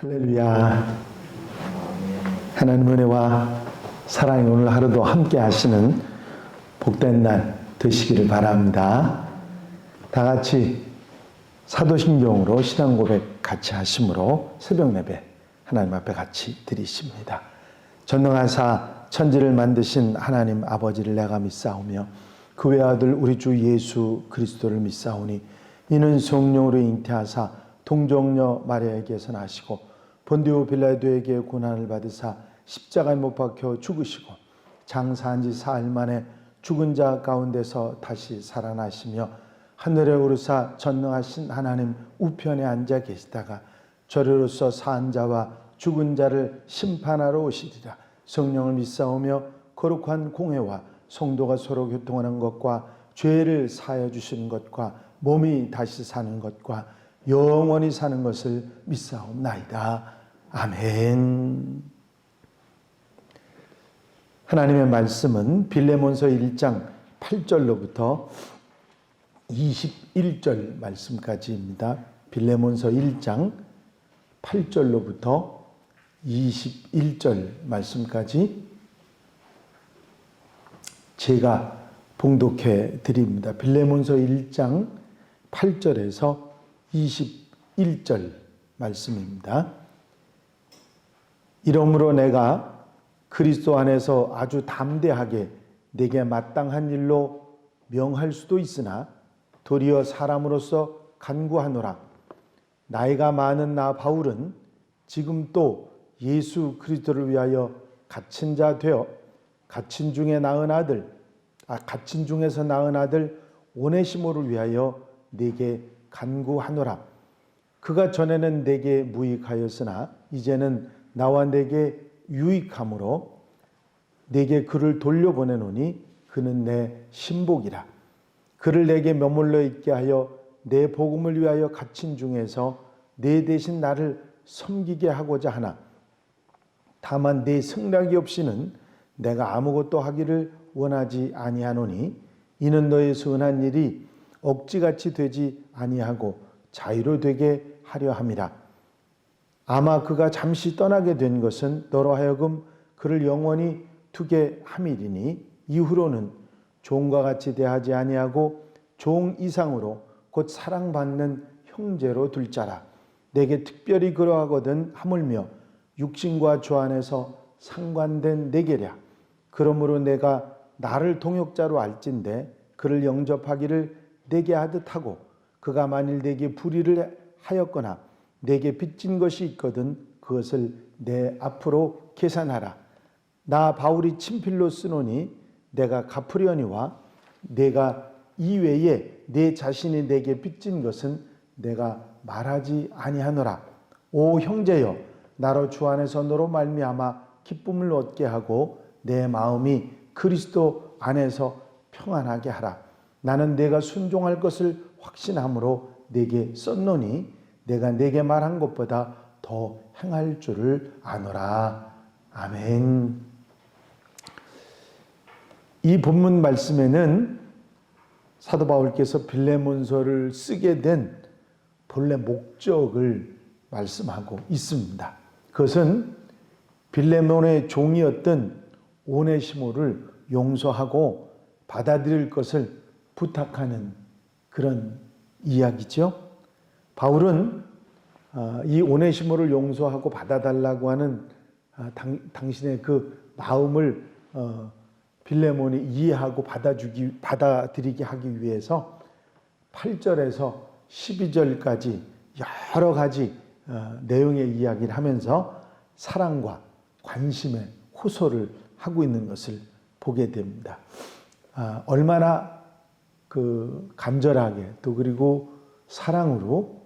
할렐루야. 하나님 은혜와 사랑이 오늘 하루도 함께 하시는 복된 날 되시기를 바랍니다. 다 같이 사도신경으로 신앙 고백 같이 하심으로 새벽 예배 하나님 앞에 같이 드리십니다. 전능하사 천지를 만드신 하나님 아버지를 내가 믿사오며 그 외아들 우리 주 예수 그리스도를 믿사오니 이는 성령으로 잉태하사 동정녀 마리아에게서 나시고 본디오 빌라도에게 고난을 받으사 십자가에 못 박혀 죽으시고 장사한 지 사흘 만에 죽은 자 가운데서 다시 살아나시며 하늘에 오르사 전능하신 하나님 우편에 앉아 계시다가 저리로서 사한 자와 죽은 자를 심판하러 오시리라. 성령을 믿사오며 거룩한 공회와 성도가 서로 교통하는 것과 죄를 사하여 주시는 것과 몸이 다시 사는 것과 영원히 사는 것을 믿사옵나이다. 아멘. 하나님의 말씀은 빌레몬서 1장 8절로부터 21절 말씀까지입니다. 빌레몬서 1장 8절로부터 21절 말씀까지 제가 봉독해 드립니다. 빌레몬서 1장 8절에서 21절 말씀입니다. 이러므로 내가 그리스도 안에서 아주 담대하게 내게 마땅한 일로 명할 수도 있으나 도리어 사람으로서 간구하노라. 나이가 많은 나 바울은 지금 또 예수 그리스도를 위하여 갇힌 자 되어 갇힌 중에서 낳은 아들 오네시모를 위하여 내게 간구하노라. 그가 전에는 내게 무익하였으나 이제는 나와 내게 유익함으로 내게 그를 돌려보내노니 그는 내 신복이라. 그를 내게 머물러 있게 하여 내 복음을 위하여 갇힌 중에서 내 대신 나를 섬기게 하고자 하나 다만 내 승낙이 없이는 내가 아무것도 하기를 원하지 아니하노니 이는 너의 선한 일이 억지같이 되지 아니하고 자유로 되게 하려 함이라. 아마 그가 잠시 떠나게 된 것은 너로 하여금 그를 영원히 두게 함이리니 이후로는 종과 같이 대하지 아니하고 종 이상으로 곧 사랑받는 형제로 둘 자라. 내게 특별히 그러하거든 하물며 육신과 주 안에서 상관된 내게랴. 그러므로 내가 나를 동역자로 알진대 그를 영접하기를 내게 하듯 하고 그가 만일 내게 불의를 하였거나 내게 빚진 것이 있거든 그것을 내 앞으로 계산하라. 나 바울이 친필로 쓰노니 내가 갚으려니와 내가 이외에 내 자신이 내게 빚진 것은 내가 말하지 아니하노라. 오 형제여, 나로 주 안에서 너로 말미암아 기쁨을 얻게 하고 내 마음이 그리스도 안에서 평안하게 하라. 나는 내가 순종할 것을 확신함으로 내게 썼노니 내가 내게 말한 것보다 더 행할 줄을 아노라. 아멘. 이 본문 말씀에는 사도 바울께서 빌레몬서를 쓰게 된 본래 목적을 말씀하고 있습니다. 그것은 빌레몬의 종이었던 오네시모를 용서하고 받아들일 것을 부탁하는 그런 이야기죠. 바울은 이 오네시모를 용서하고 받아달라고 하는 당신의 그 마음을 빌레몬이 이해하고 받아들이게 하기 위해서 8절에서 12절까지 여러 가지 내용의 이야기를 하면서 사랑과 관심의 호소를 하고 있는 것을 보게 됩니다. 얼마나 그 간절하게 또 그리고 사랑으로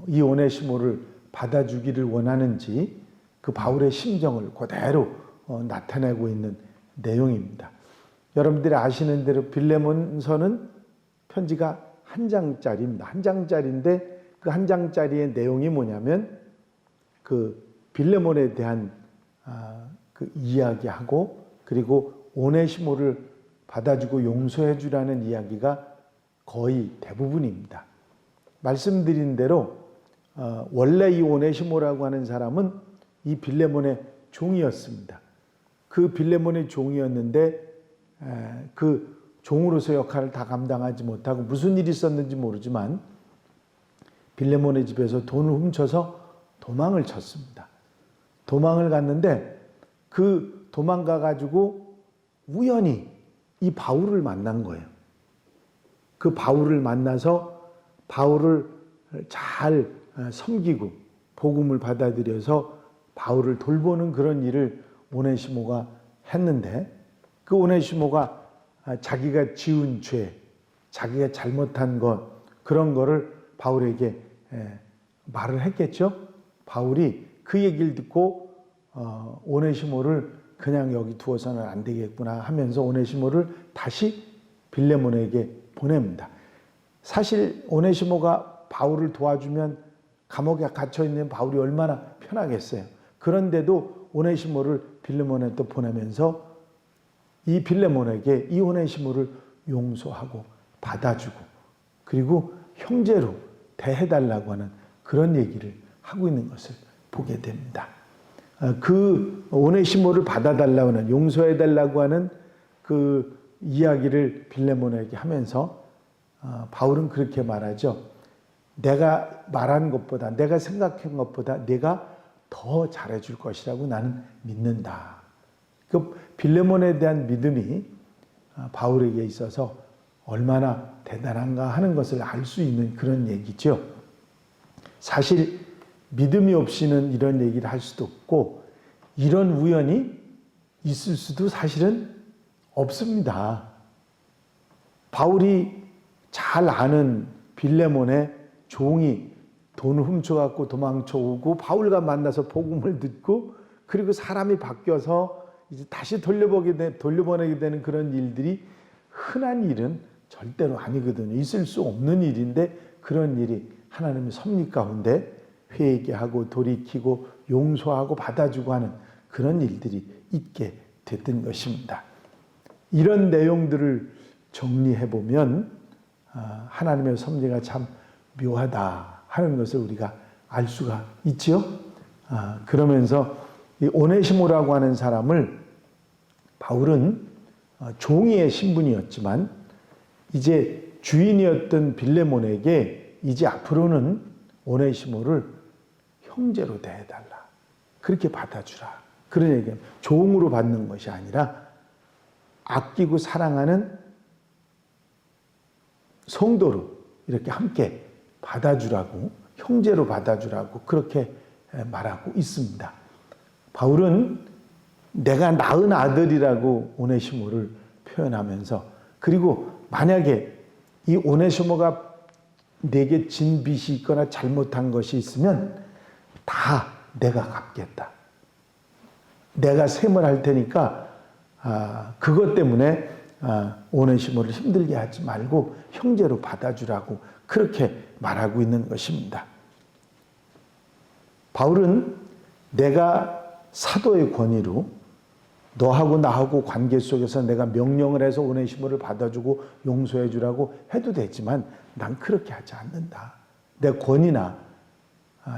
이 오네시모를 받아주기를 원하는지 그 바울의 심정을 그대로 나타내고 있는 내용입니다. 여러분들이 아시는 대로 빌레몬서는 편지가 한 장짜리입니다. 한 장짜리인데 그 한 장짜리의 내용이 뭐냐면 그 빌레몬에 대한 그 이야기하고 그리고 오네시모를 받아주고 용서해 주라는 이야기가 거의 대부분입니다. 말씀드린 대로 원래 이 오네시모라고 하는 사람은 이 빌레몬의 종이었습니다. 그 빌레몬의 종이었는데 그 종으로서 역할을 다 감당하지 못하고 무슨 일이 있었는지 모르지만 빌레몬의 집에서 돈을 훔쳐서 도망을 쳤습니다. 도망을 갔는데 그 도망가 가지고 우연히 이 바울을 만난 거예요. 그 바울을 만나서 바울을 잘 섬기고 복음을 받아들여서 바울을 돌보는 그런 일을 오네시모가 했는데 그 오네시모가 자기가 지은 죄, 자기가 잘못한 것 그런 거를 바울에게 말을 했겠죠. 바울이 그 얘기를 듣고 오네시모를 그냥 여기 두어서는 안 되겠구나 하면서 오네시모를 다시 빌레몬에게 보냅니다. 사실 오네시모가 바울을 도와주면 감옥에 갇혀 있는 바울이 얼마나 편하겠어요. 그런데도 오네시모를 빌레몬에 또 보내면서 이 빌레몬에게 이 오네시모를 용서하고 받아주고 그리고 형제로 대해달라고 하는 그런 얘기를 하고 있는 것을 보게 됩니다. 그 오네시모를 받아달라고 하는 용서해달라고 하는 그 이야기를 빌레몬에게 하면서 바울은 그렇게 말하죠. 내가 말한 것보다 내가 생각한 것보다 내가 더 잘해줄 것이라고 나는 믿는다. 그 빌레몬에 대한 믿음이 바울에게 있어서 얼마나 대단한가 하는 것을 알 수 있는 그런 얘기죠. 사실 믿음이 없이는 이런 얘기를 할 수도 없고 이런 우연이 있을 수도 사실은 없습니다. 바울이 잘 아는 빌레몬의 종이 돈을 훔쳐갖고 도망쳐 오고 바울과 만나서 복음을 듣고 그리고 사람이 바뀌어서 이제 다시 돌려보내게 되는 그런 일들이 흔한 일은 절대로 아니거든요. 있을 수 없는 일인데 그런 일이 하나님의 섭리 가운데 회개하고 돌이키고 용서하고 받아주고 하는 그런 일들이 있게 됐던 것입니다. 이런 내용들을 정리해보면 하나님의 섭리가 참 묘하다 하는 것을 우리가 알 수가 있죠. 그러면서 이 오네시모라고 하는 사람을 바울은 종이의 신분이었지만 이제 주인이었던 빌레몬에게 이제 앞으로는 오네시모를 형제로 대해달라. 그렇게 받아주라. 그런 얘기는 종으로 받는 것이 아니라 아끼고 사랑하는 성도로 이렇게 함께 받아주라고 형제로 받아주라고 그렇게 말하고 있습니다. 바울은 내가 낳은 아들이라고 오네시모를 표현하면서 그리고 만약에 이 오네시모가 내게 진 빚이 있거나 잘못한 것이 있으면 다 내가 갚겠다. 내가 셈을 할 테니까 그것 때문에 오네시모를 힘들게 하지 말고 형제로 받아주라고 그렇게 말하고 있는 것입니다. 바울은 내가 사도의 권위로 너하고 나하고 관계 속에서 내가 명령을 해서 오네시모를 받아주고 용서해 주라고 해도 되지만 난 그렇게 하지 않는다. 내 권위나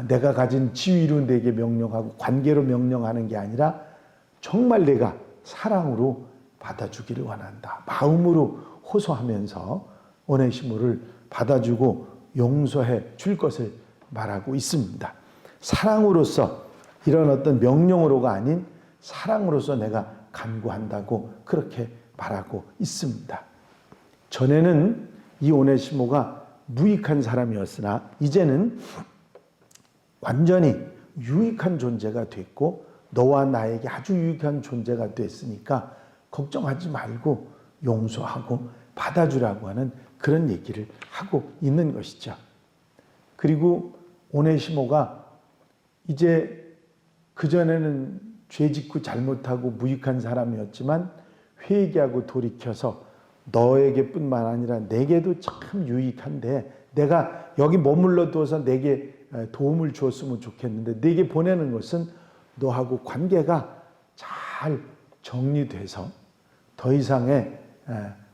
내가 가진 지위로 내게 명령하고 관계로 명령하는 게 아니라 정말 내가 사랑으로 받아주기를 원한다. 마음으로 호소하면서 오네시모를 받아주고 용서해 줄 것을 말하고 있습니다. 사랑으로서 이런 어떤 명령으로가 아닌 사랑으로서 내가 간구한다고 그렇게 말하고 있습니다. 전에는 이 오네시모가 무익한 사람이었으나 이제는 완전히 유익한 존재가 됐고 너와 나에게 아주 유익한 존재가 됐으니까 걱정하지 말고 용서하고 받아주라고 하는 그런 얘기를 하고 있는 것이죠. 그리고 오네시모가 이제 그전에는 죄짓고 잘못하고 무익한 사람이었지만 회개하고 돌이켜서 너에게뿐만 아니라 내게도 참 유익한데 내가 여기 머물러 두어서 내게 도움을 주었으면 좋겠는데 내게 보내는 것은 너하고 관계가 잘 정리돼서 더 이상의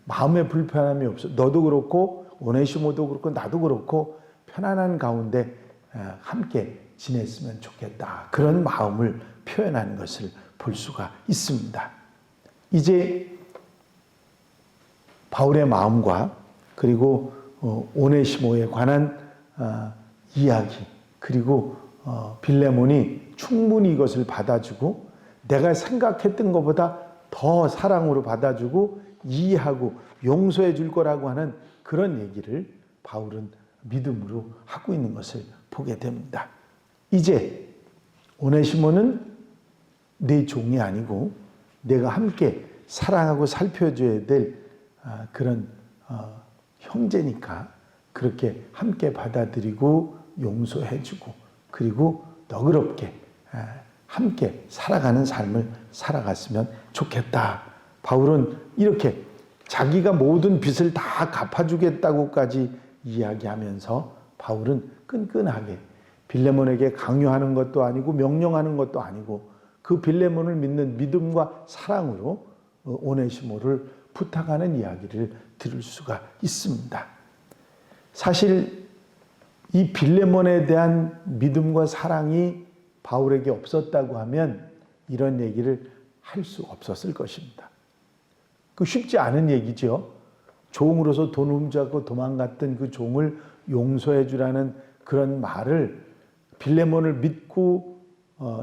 마음의 불편함이 없어. 너도 그렇고 오네시모도 그렇고 나도 그렇고 편안한 가운데 함께 지냈으면 좋겠다. 그런 마음을 표현하는 것을 볼 수가 있습니다. 이제 바울의 마음과 그리고 오네시모에 관한 이야기, 그리고 빌레몬이 충분히 이것을 받아주고 내가 생각했던 것보다 더 사랑으로 받아주고 이해하고 용서해 줄 거라고 하는 그런 얘기를 바울은 믿음으로 하고 있는 것을 보게 됩니다. 이제 오네시모는 내 종이 아니고 내가 함께 사랑하고 살펴줘야 될 그런 형제니까 그렇게 함께 받아들이고 용서해주고 그리고 너그럽게 함께 살아가는 삶을 살아갔으면 좋겠다. 바울은 이렇게 자기가 모든 빚을 다 갚아주겠다고까지 이야기하면서 바울은 끈끈하게 빌레몬에게 강요하는 것도 아니고 명령하는 것도 아니고 그 빌레몬을 믿는 믿음과 사랑으로 오네시모를 부탁하는 이야기를 들을 수가 있습니다. 사실 이 빌레몬에 대한 믿음과 사랑이 바울에게 없었다고 하면 이런 얘기를 할 수 없었을 것입니다. 그 쉽지 않은 얘기죠. 종으로서 돈 훔쳐갖고 도망갔던 그 종을 용서해 주라는 그런 말을 빌레몬을 믿고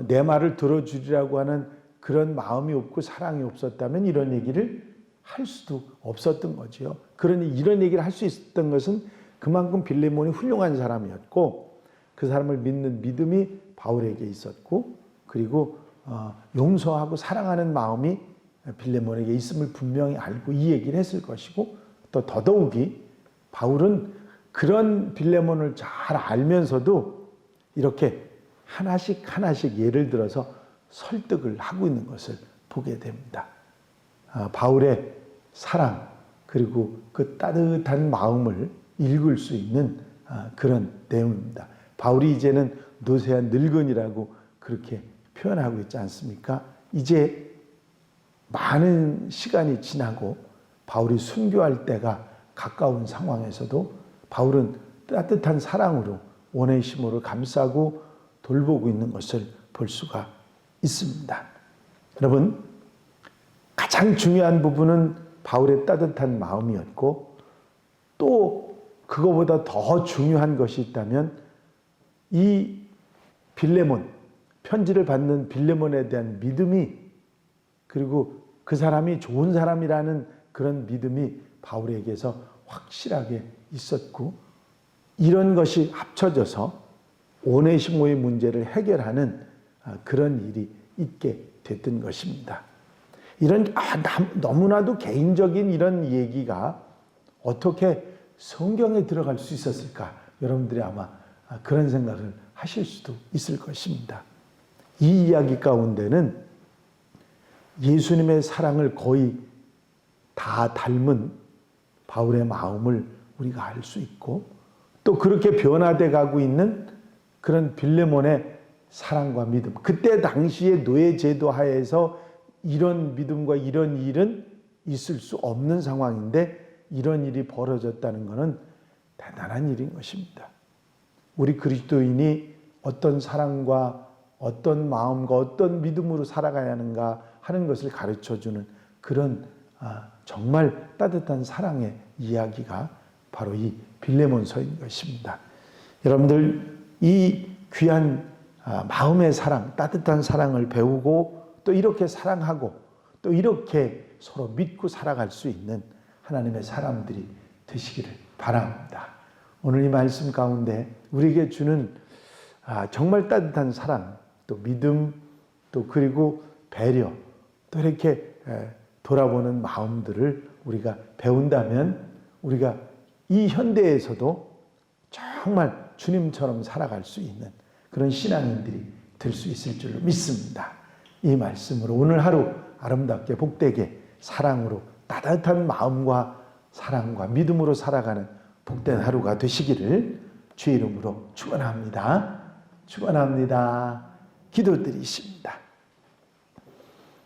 내 말을 들어주리라고 하는 그런 마음이 없고 사랑이 없었다면 이런 얘기를 할 수도 없었던 거죠. 그러니 이런 얘기를 할 수 있었던 것은 그만큼 빌레몬이 훌륭한 사람이었고 그 사람을 믿는 믿음이 바울에게 있었고 그리고 용서하고 사랑하는 마음이 빌레몬에게 있음을 분명히 알고 이 얘기를 했을 것이고 또 더더욱이 바울은 그런 빌레몬을 잘 알면서도 이렇게 하나씩 하나씩 예를 들어서 설득을 하고 있는 것을 보게 됩니다. 바울의 사랑 그리고 그 따뜻한 마음을 읽을 수 있는 그런 내용입니다. 바울이 이제는 노쇠한 늙은이라고 그렇게 표현하고 있지 않습니까? 이제 많은 시간이 지나고 바울이 순교할 때가 가까운 상황에서도 바울은 따뜻한 사랑으로 오네시모를 감싸고 돌보고 있는 것을 볼 수가 있습니다. 여러분, 가장 중요한 부분은 바울의 따뜻한 마음이었고 또 그거보다 더 중요한 것이 있다면 이 빌레몬, 편지를 받는 빌레몬에 대한 믿음이 그리고 그 사람이 좋은 사람이라는 그런 믿음이 바울에게서 확실하게 있었고 이런 것이 합쳐져서 오네시모의 문제를 해결하는 그런 일이 있게 됐던 것입니다. 이런 너무나도 개인적인 이런 얘기가 어떻게 성경에 들어갈 수 있었을까? 여러분들이 아마 그런 생각을 하실 수도 있을 것입니다. 이 이야기 가운데는 예수님의 사랑을 거의 다 닮은 바울의 마음을 우리가 알 수 있고 또 그렇게 변화돼 가고 있는 그런 빌레몬의 사랑과 믿음. 그때 당시의 노예 제도 하에서 이런 믿음과 이런 일은 있을 수 없는 상황인데 이런 일이 벌어졌다는 것은 대단한 일인 것입니다. 우리 그리스도인이 어떤 사랑과 어떤 마음과 어떤 믿음으로 살아가야 하는가 하는 것을 가르쳐주는 그런 정말 따뜻한 사랑의 이야기가 바로 이 빌레몬서인 것입니다. 여러분들 이 귀한 마음의 사랑, 따뜻한 사랑을 배우고 또 이렇게 사랑하고 또 이렇게 서로 믿고 살아갈 수 있는 하나님의 사람들이 되시기를 바랍니다. 오늘 이 말씀 가운데 우리에게 주는 정말 따뜻한 사랑, 또 믿음, 또 그리고 배려, 또 이렇게 돌아보는 마음들을 우리가 배운다면 우리가 이 현대에서도 정말 주님처럼 살아갈 수 있는 그런 신앙인들이 될 수 있을 줄로 믿습니다. 이 말씀으로 오늘 하루 아름답게 복되게 사랑으로 따뜻한 마음과 사랑과 믿음으로 살아가는 복된 하루가 되시기를 주의 이름으로 축원합니다. 축원합니다. 기도드리십니다.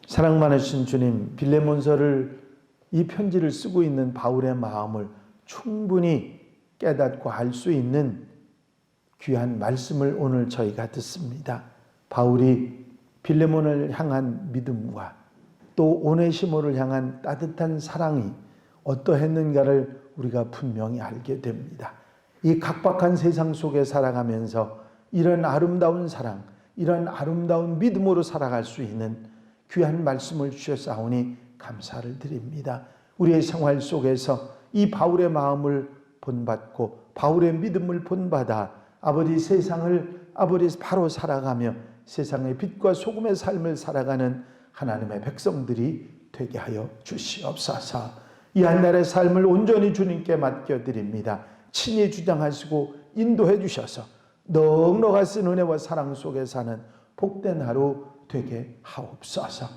사랑 많으신 주님, 빌레몬서를 이 편지를 쓰고 있는 바울의 마음을 충분히 깨닫고 알 수 있는 귀한 말씀을 오늘 저희가 듣습니다. 바울이 빌레몬을 향한 믿음과 또 오네시모를 향한 따뜻한 사랑이 어떠했는가를 우리가 분명히 알게 됩니다. 이 각박한 세상 속에 살아가면서 이런 아름다운 사랑, 이런 아름다운 믿음으로 살아갈 수 있는 귀한 말씀을 주셨사오니 감사를 드립니다. 우리의 생활 속에서 이 바울의 마음을 본받고 바울의 믿음을 본받아 아버지 세상을 바로 살아가며 세상의 빛과 소금의 삶을 살아가는 하나님의 백성들이 되게 하여 주시옵소서. 이 한 날의 삶을 온전히 주님께 맡겨드립니다. 친히 주장하시고 인도해 주셔서 넉넉하신 은혜와 사랑 속에 사는 복된 하루 되게 하옵소서.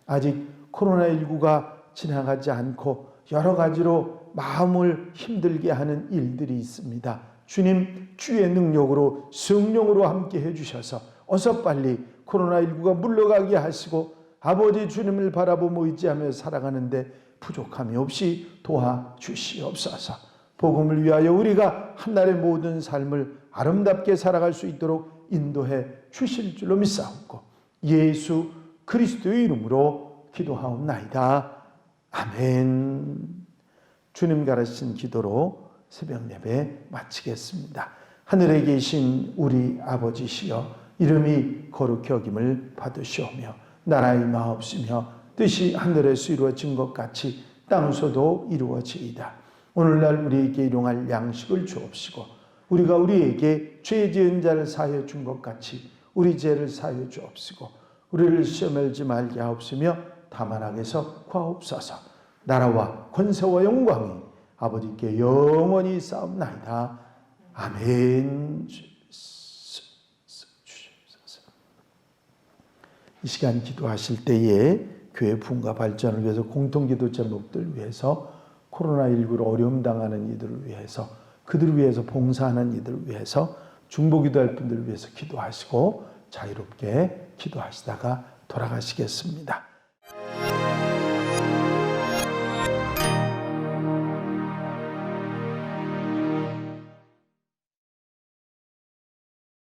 아직 코로나19가 지나가지 않고 여러 가지로 마음을 힘들게 하는 일들이 있습니다. 주님 주의 능력으로 성령으로 함께 해주셔서 어서 빨리 코로나19가 물러가게 하시고 아버지 주님을 바라보며 의지하며 살아가는데 부족함이 없이 도와주시옵소서. 복음을 위하여 우리가 한날의 모든 삶을 아름답게 살아갈 수 있도록 인도해 주실 줄로 믿사옵고 예수 그리스도의 이름으로 기도하옵나이다. 아멘. 주님 가르친 기도로 새벽 예배 마치겠습니다. 하늘에 계신 우리 아버지시여 이름이 거룩히 여김을 받으시오며 나라의 마옵시며 뜻이 하늘에서 이루어진 것 같이 땅에서도 이루어지이다. 오늘날 우리에게 일용할 양식을 주옵시고 우리가 우리에게 죄 지은 자를 사하여 준 것 같이 우리 죄를 사하여 주옵시고 우리를 시험에 들지 말게 하옵시며 다만 악에서 구하옵소서. 나라와 권세와 영광이 아버지께 영원히 싸움나이다. 아멘. 이 시간 기도하실 때에 교회 부흥과 발전을 위해서 공통기도 제목들 위해서 코로나19로 어려움 당하는 이들을 위해서 그들을 위해서 봉사하는 이들을 위해서 중보기도할 분들을 위해서 기도하시고 자유롭게 기도하시다가 돌아가시겠습니다.